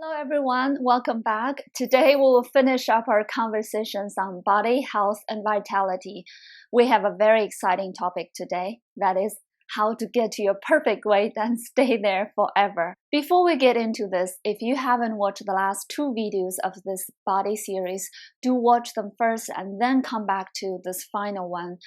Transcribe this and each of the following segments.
Hello everyone, welcome back. Today we will finish up our conversations on body, health, and vitality. We have a very exciting topic today, that is how to get to your perfect weight and stay there forever. Before we get into this, if you haven't watched the last two videos of this body series, do watch them first and then come back to this final one.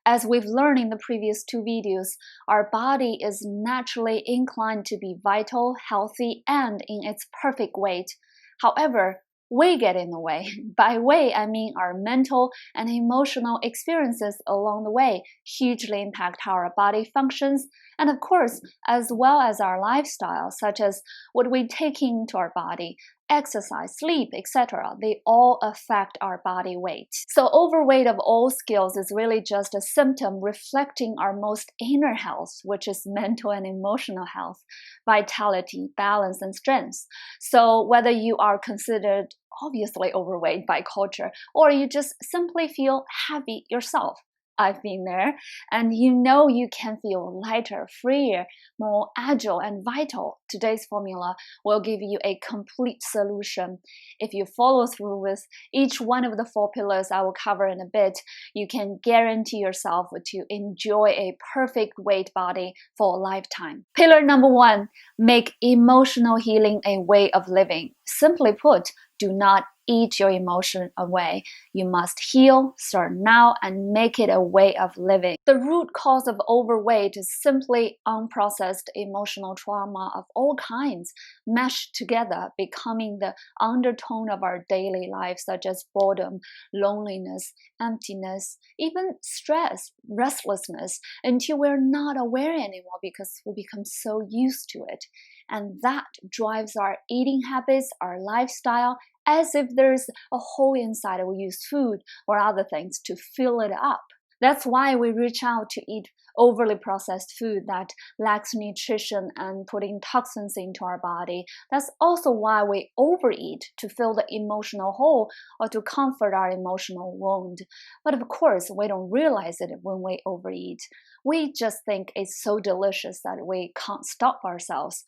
As we've learned in the previous two videos, our body is naturally inclined to be vital, healthy, and in its perfect weight. However, we get in the way. By way, I mean our mental and emotional experiences along the way hugely impact how our body functions, and of course, as well as our lifestyle, such as what we take into our body, exercise, sleep, etc. They all affect our body weight. So overweight of all scales is really just a symptom reflecting our most inner health, which is mental and emotional health, vitality, balance, and strength. So whether you are considered obviously overweight by culture, or you just simply feel happy yourself, I've been there, and you know you can feel lighter, freer, more agile, and vital. Today's formula will give you a complete solution. If you follow through with each one of the four pillars I will cover in a bit, you can guarantee yourself to enjoy a perfect weight body for a lifetime. Pillar number 1, make emotional healing a way of living. Simply put, do not eat your emotion away. You must heal, start now, and make it a way of living. The root cause of overweight is simply unprocessed emotional trauma of all kinds, meshed together, becoming the undertone of our daily life, such as boredom, loneliness, emptiness, even stress, restlessness, until we're not aware anymore because we become so used to it. And that drives our eating habits, our lifestyle, as if there's a hole inside we use food or other things to fill it up. That's why we reach out to eat overly processed food that lacks nutrition and putting toxins into our body. That's also why we overeat, to fill the emotional hole or to comfort our emotional wound. But of course, we don't realize it when we overeat. We just think it's so delicious that we can't stop ourselves.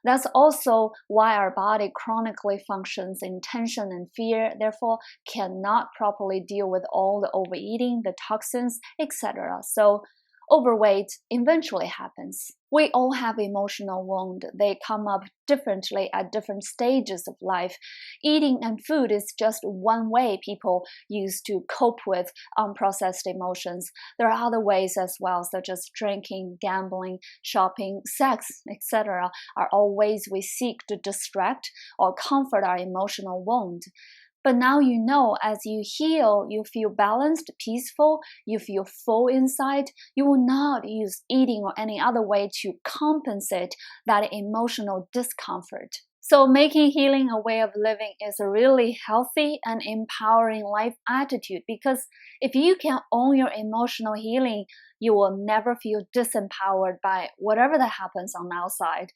That's also why our body chronically functions in tension and fear, therefore cannot properly deal with all the overeating, the toxins, etc. So overweight eventually happens. We all have emotional wounds. They come up differently at different stages of life. Eating and food is just one way people use to cope with unprocessed emotions. There are other ways as well, such as drinking, gambling, shopping, sex, etc. are all ways we seek to distract or comfort our emotional wound. But now you know, as you heal, you feel balanced, peaceful, you feel full inside. You will not use eating or any other way to compensate that emotional discomfort. So making healing a way of living is a really healthy and empowering life attitude, because if you can own your emotional healing, you will never feel disempowered by whatever that happens on the outside,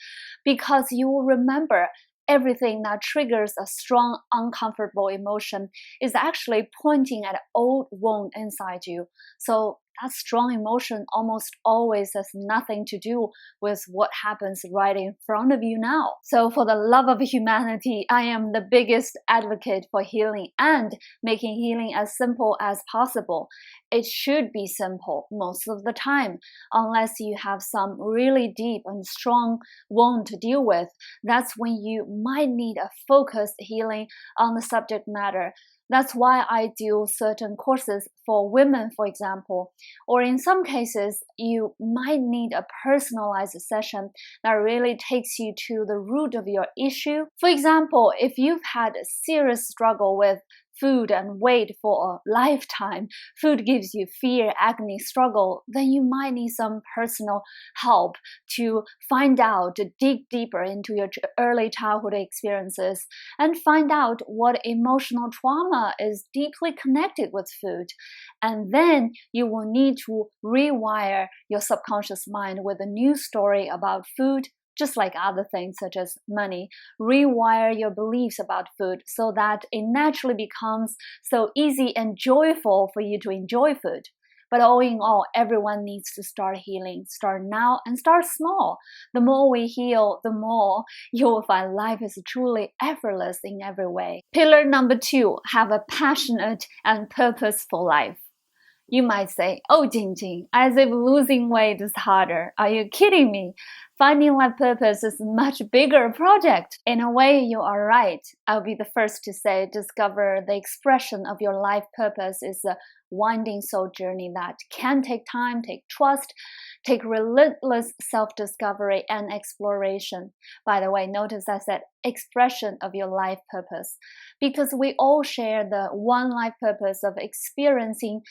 because you will remember everything that triggers a strong, uncomfortable emotion is actually pointing at an old wound inside you. So that strong emotion almost always has nothing to do with what happens right in front of you now. So for the love of humanity, I am the biggest advocate for healing and making healing as simple as possible. It should be simple most of the time, unless you have some really deep and strong wound to deal with. That's when you might need a focused healing on the subject matter. That's why I do certain courses for women, for example, or in some cases, you might need a personalized session that really takes you to the root of your issue. For example, if you've had a serious struggle with food and weight for a lifetime, food gives you fear, agony, struggle, then you might need some personal help to find out, to dig deeper into your early childhood experiences and find out what emotional trauma is deeply connected with food. And then you will need to rewire your subconscious mind with a new story about food, just like other things such as money. Rewire your beliefs about food so that it naturally becomes so easy and joyful for you to enjoy food. But all in all, everyone needs to start healing. Start now and start small. The more we heal, the more you will find life is truly effortless in every way. Pillar number 2, have a passionate and purposeful life. You might say, oh, Jingjing, as if losing weight is harder. Are you kidding me? Finding life purpose is a much bigger project. In a way, you are right. I'll be the first to say discover the expression of your life purpose is a winding soul journey that can take time, take trust, take relentless self-discovery and exploration. By the way, notice I said expression of your life purpose, because we all share the one life purpose of experiencing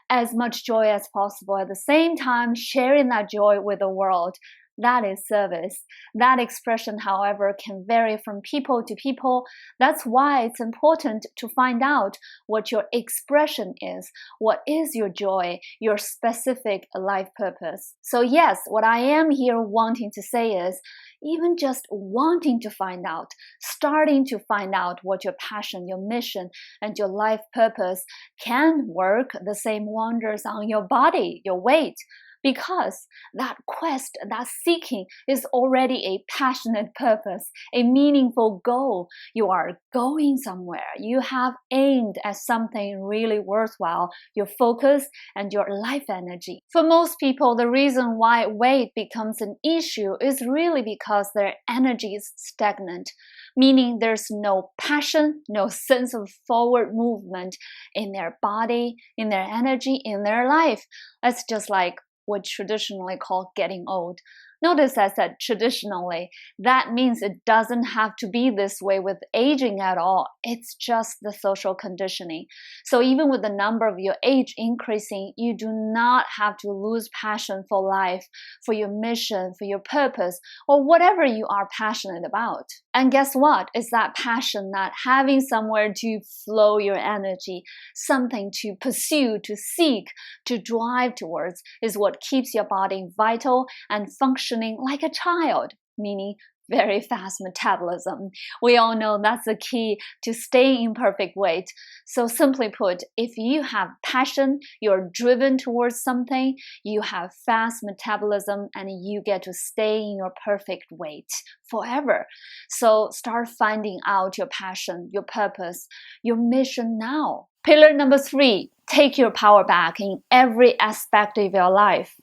as much joy as possible, at the same time sharing that joy with the world. That is service. That expression, however, can vary from people to people. That's why it's important to find out what your expression is. What is your joy, your specific life purpose? So yes, what I am here wanting to say is, even just wanting to find out, starting to find out what your passion, your mission, and your life purpose can work the same wonders on your body, your weight. Because that quest, that seeking is already a passionate purpose, a meaningful goal. You are going somewhere. You have aimed at something really worthwhile, your focus and your life energy. For most people, the reason why weight becomes an issue is really because their energy is stagnant, meaning there's no passion, no sense of forward movement in their body, in their energy, in their life. That's just like what traditionally called getting old. Notice I said traditionally. That means it doesn't have to be this way with aging at all. It's just the social conditioning. So even with the number of your age increasing, you do not have to lose passion for life, for your mission, for your purpose, or whatever you are passionate about. And guess what? It's that passion, that having somewhere to flow your energy, something to pursue, to seek, to drive towards, is what keeps your body vital and functioning like a child, meaning very fast metabolism. We all know that's the key to staying in perfect weight. So simply put, if you have passion, you're driven towards something, you have fast metabolism, and you get to stay in your perfect weight forever. So start finding out your passion, your purpose, your mission now. Pillar number 3, take your power back in every aspect of your life.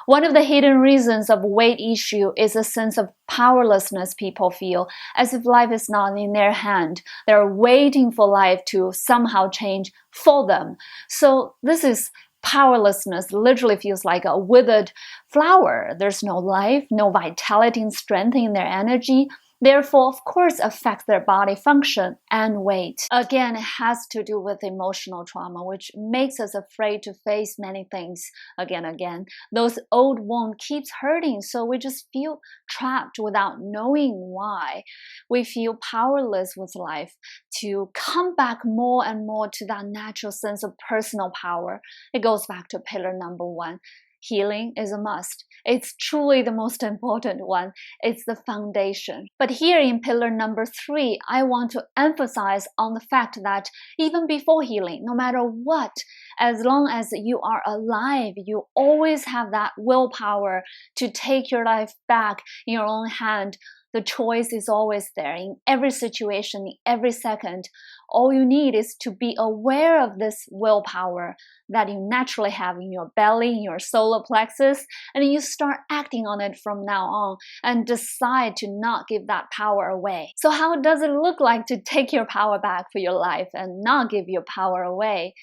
One of the hidden reasons of weight issue is a sense of powerlessness people feel, as if life is not in their hand. They're waiting for life to somehow change for them. So this is powerlessness, literally feels like a withered flower. There's no life, no vitality and strength in their energy. Therefore, of course, affects their body function and weight. Again, it has to do with emotional trauma, which makes us afraid to face many things again. Those old wounds keeps hurting, so we just feel trapped without knowing why. We feel powerless with life to come back more and more to that natural sense of personal power. It goes back to pillar number 1. Healing is a must. It's truly the most important one. It's the foundation. But here in pillar number 3, I want to emphasize on the fact that even before healing, no matter what, as long as you are alive, you always have that willpower to take your life back in your own hand. The choice is always there in every situation, in every second. All you need is to be aware of this willpower that you naturally have in your belly, in your solar plexus, and you start acting on it from now on and decide to not give that power away. So how does it look like to take your power back for your life and not give your power away?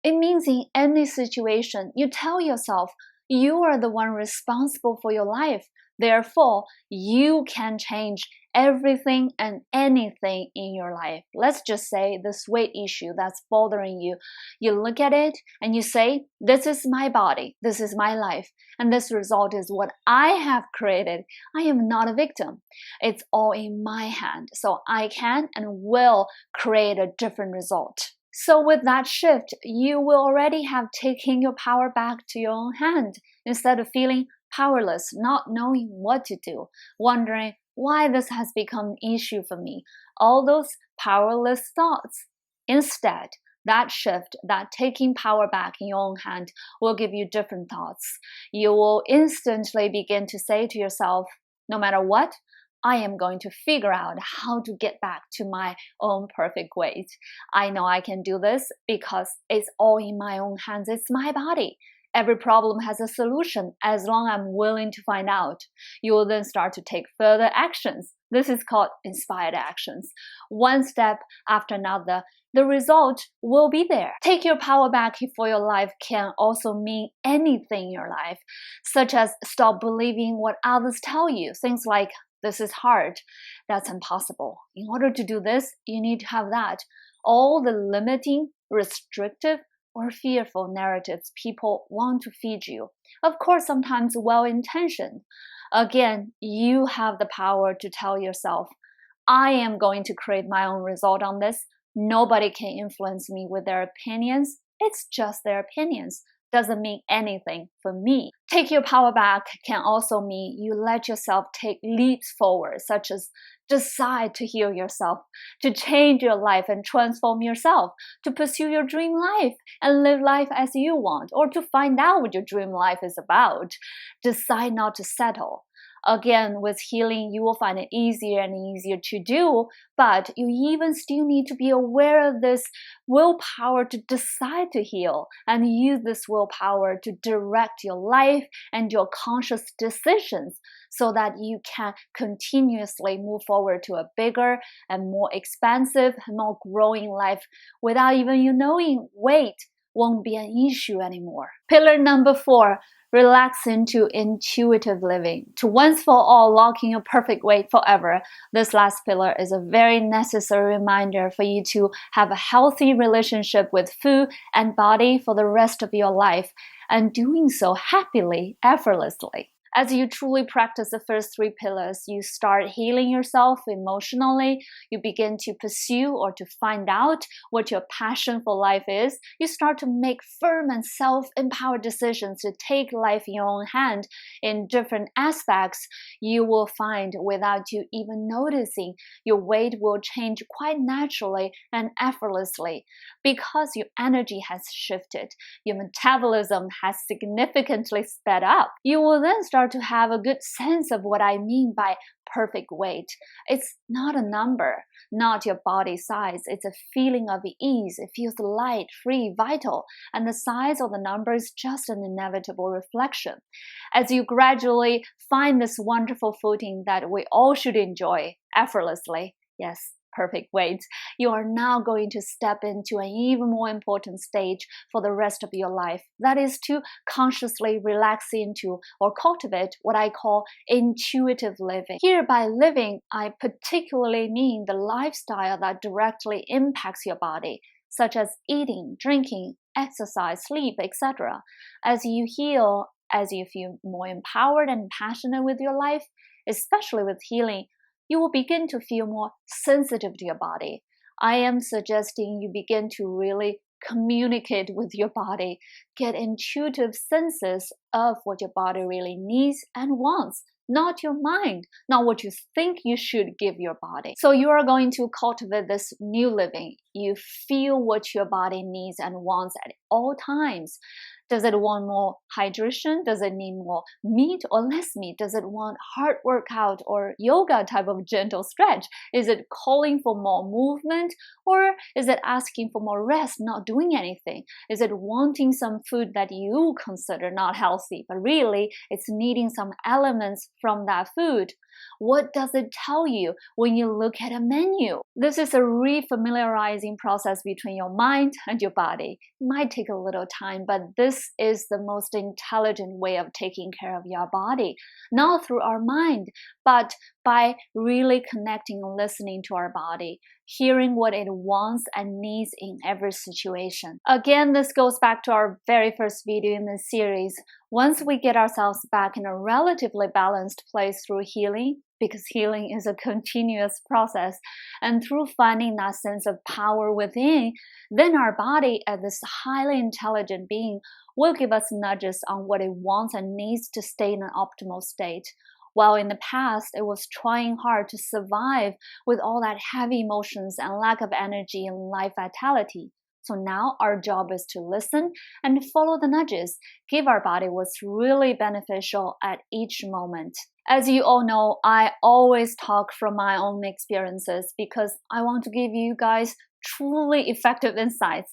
It means in any situation, you tell yourself you are the one responsible for your life. Therefore, you can change everything and anything in your life. Let's just say this weight issue that's bothering you. You look at it and you say, this is my body, this is my life, and this result is what I have created. I am not a victim. It's all in my hand, so I can and will create a different result. So with that shift, you will already have taken your power back to your own hand instead of feeling powerless, not knowing what to do, wondering why this has become an issue for me. All those powerless thoughts. Instead, That shift, that taking power back in your own hand, will give you different thoughts. You will instantly begin to say to yourself, no matter what, I am going to figure out how to get back to my own perfect weight. I know I can do this because it's all in my own hands. It's my body. Every problem has a solution as long as I'm willing to find out. You will then start to take further actions. This is called inspired actions. One step after another, the result will be there. Take your power back for your life can also mean anything in your life, such as stop believing what others tell you. Things like, this is hard, that's impossible. In order to do this, you need to have that. All the limiting, restrictive, or fearful narratives people want to feed you. Of course, sometimes well-intentioned. Again, you have the power to tell yourself, I am going to create my own result on this. Nobody can influence me with their opinions. It's just their opinions. Doesn't mean anything for me. Take your power back can also mean you let yourself take leaps forward, such as decide to heal yourself, to change your life and transform yourself, to pursue your dream life and live life as you want, or to find out what your dream life is about. Decide not to settle. Again, with healing, you will find it easier and easier to do, but you even still need to be aware of this willpower to decide to heal and use this willpower to direct your life and your conscious decisions so that you can continuously move forward to a bigger and more expansive, more growing life without even you knowing weight won't be an issue anymore. Pillar number 4. Relax into intuitive living. To once for all lock in your perfect weight forever, this last pillar is a very necessary reminder for you to have a healthy relationship with food and body for the rest of your life, and doing so happily, effortlessly. As you truly practice the first 3 pillars, you start healing yourself emotionally, you begin to pursue or to find out what your passion for life is, you start to make firm and self-empowered decisions to take life in your own hand in different aspects. You will find, without you even noticing, your weight will change quite naturally and effortlessly because your energy has shifted, your metabolism has significantly sped up. You will then start to have a good sense of what I mean by perfect weight. It's not a number, not your body size. It's a feeling of ease. It feels light, free, vital, and the size of the number is just an inevitable reflection. As you gradually find this wonderful footing that we all should enjoy effortlessly, yes, perfect weight, you are now going to step into an even more important stage for the rest of your life. That is to consciously relax into or cultivate what I call intuitive living. Here by living, I particularly mean the lifestyle that directly impacts your body, such as eating, drinking, exercise, sleep, etc. As you heal, as you feel more empowered and passionate with your life, especially with healing, you will begin to feel more sensitive to your body. I am suggesting you begin to really communicate with your body, get intuitive senses of what your body really needs and wants, not your mind, not what you think you should give your body. So you are going to cultivate this new living. You feel what your body needs and wants at all times. Does it want more hydration? Does it need more meat or less meat? Does it want hard workout or yoga type of gentle stretch? Is it calling for more movement, or is it asking for more rest, not doing anything? Is it wanting some food that you consider not healthy, but really it's needing some elements from that food? What does it tell you when you look at a menu? This is a refamiliarizing process between your mind and your body. It might take a little time, but this is the most intelligent way of taking care of your body. Not through our mind, but by really connecting and listening to our body, hearing what it wants and needs in every situation. Again, this goes back to our very first video in this series. Once we get ourselves back in a relatively balanced place through healing, because healing is a continuous process, and through finding that sense of power within, then our body, as this highly intelligent being, will give us nudges on what it wants and needs to stay in an optimal state. While in the past, it was trying hard to survive with all that heavy emotions and lack of energy and life vitality. So now our job is to listen and follow the nudges, give our body what's really beneficial at each moment. As you all know, I always talk from my own experiences because I want to give you guys truly effective insights.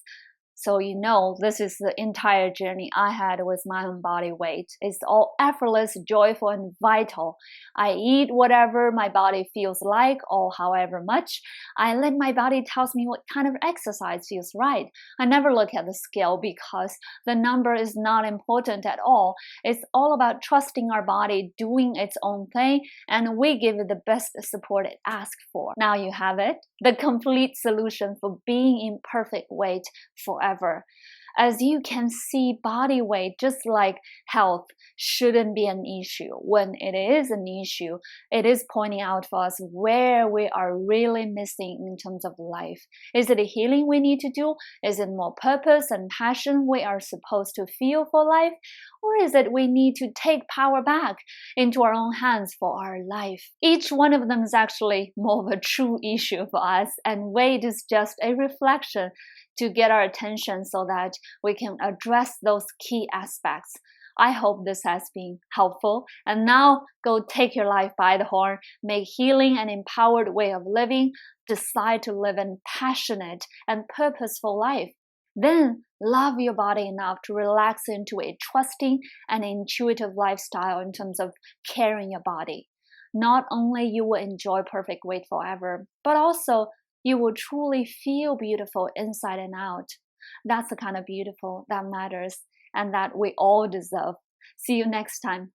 So you know, this is the entire journey I had with my own body weight. It's all effortless, joyful, and vital. I eat whatever my body feels like or however much. I let my body tell me what kind of exercise feels right. I never look at the scale because the number is not important at all. It's all about trusting our body, doing its own thing, and we give it the best support it asks for. Now you have it, the complete solution for being in perfect weight forever. As you can see, body weight, just like health, shouldn't be an issue. When it is an issue, it is pointing out for us where we are really missing in terms of life. Is it a healing we need to do? Is it more purpose and passion we are supposed to feel for life? Or is it we need to take power back into our own hands for our life? Each one of them is actually more of a true issue for us, and weight is just a reflection to get our attention so that we can address those key aspects. I hope this has been helpful. And now go take your life by the horn, make healing an empowered way of living, decide to live a passionate and purposeful life. Then love your body enough to relax into a trusting and intuitive lifestyle in terms of caring your body. Not only you will enjoy perfect weight forever, but also you will truly feel beautiful inside and out. That's the kind of beautiful that matters and that we all deserve. See you next time.